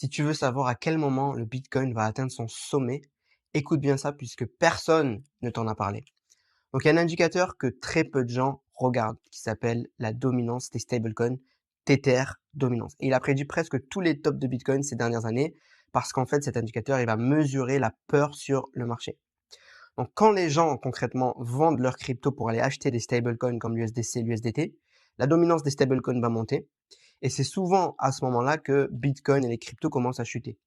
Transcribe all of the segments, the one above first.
Si tu veux savoir à quel moment le Bitcoin va atteindre son sommet, écoute bien ça puisque personne ne t'en a parlé. Donc il y a un indicateur que très peu de gens regardent qui s'appelle la dominance des stablecoins, Tether dominance. Et il a prédit presque tous les tops de Bitcoin ces dernières années parce qu'en fait cet indicateur il va mesurer la peur sur le marché. Donc quand les gens concrètement vendent leurs cryptos pour aller acheter des stablecoins comme l'USDC, l'USDT, la dominance des stablecoins va monter. Et c'est souvent à ce moment-là que Bitcoin et les cryptos commencent à chuter.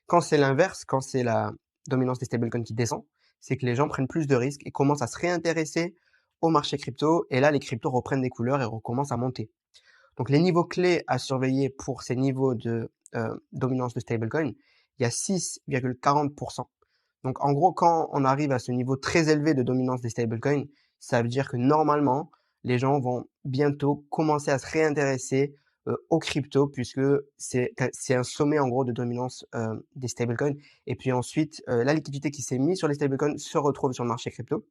Quand c'est l'inverse, quand c'est la dominance des stablecoins qui descend, c'est que les gens prennent plus de risques et commencent à se réintéresser au marché crypto. Et là, les cryptos reprennent des couleurs et recommencent à monter. Donc les niveaux clés à surveiller pour ces niveaux de dominance de stablecoin, il y a 6,40%. Donc en gros, quand on arrive à ce niveau très élevé de dominance des stablecoins, ça veut dire que normalement, les gens vont bientôt commencer à se réintéresser aux cryptos puisque c'est un sommet en gros de dominance des stablecoins. Et puis ensuite, la liquidité qui s'est mise sur les stablecoins se retrouve sur le marché crypto.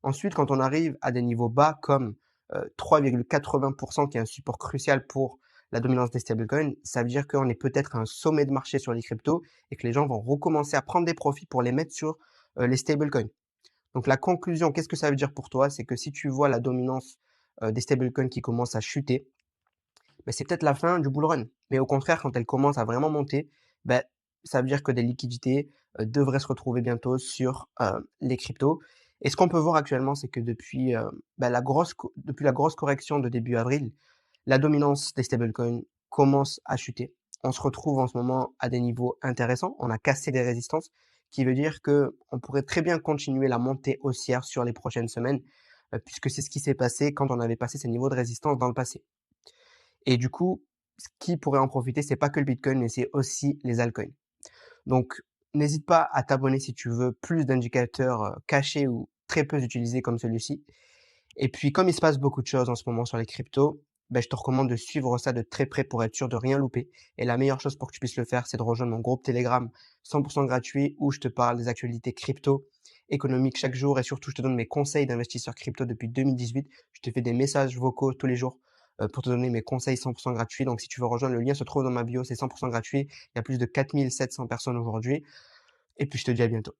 Ensuite, quand on arrive à des niveaux bas comme 3,80% qui est un support crucial pour la dominance des stablecoins, ça veut dire qu'on est peut-être à un sommet de marché sur les cryptos et que les gens vont recommencer à prendre des profits pour les mettre sur les stablecoins. Donc la conclusion, qu'est-ce que ça veut dire pour toi? C'est que si tu vois la dominance des stablecoins qui commence à chuter, ben, c'est peut-être la fin du bull run. Mais au contraire, quand elle commence à vraiment monter, ben, ça veut dire que des liquidités devraient se retrouver bientôt sur les cryptos. Et ce qu'on peut voir actuellement, c'est que depuis, depuis la grosse correction de début avril, la dominance des stablecoins commence à chuter. On se retrouve en ce moment à des niveaux intéressants. On a cassé des résistances, qui veut dire que on pourrait très bien continuer la montée haussière sur les prochaines semaines, puisque c'est ce qui s'est passé quand on avait passé ces niveaux de résistance dans le passé. Et du coup, ce qui pourrait en profiter, c'est pas que le Bitcoin, mais c'est aussi les altcoins. Donc, n'hésite pas à t'abonner si tu veux plus d'indicateurs cachés ou très peu utilisés comme celui-ci. Et puis, comme il se passe beaucoup de choses en ce moment sur les cryptos, ben, je te recommande de suivre ça de très près pour être sûr de rien louper. Et la meilleure chose pour que tu puisses le faire, c'est de rejoindre mon groupe Telegram 100% gratuit où je te parle des actualités crypto, économiques chaque jour et surtout je te donne mes conseils d'investisseurs crypto depuis 2018. Je te fais des messages vocaux tous les jours pour te donner mes conseils 100% gratuits. Donc si tu veux rejoindre, le lien se trouve dans ma bio, c'est 100% gratuit. Il y a plus de 4700 personnes aujourd'hui. Et puis je te dis à bientôt.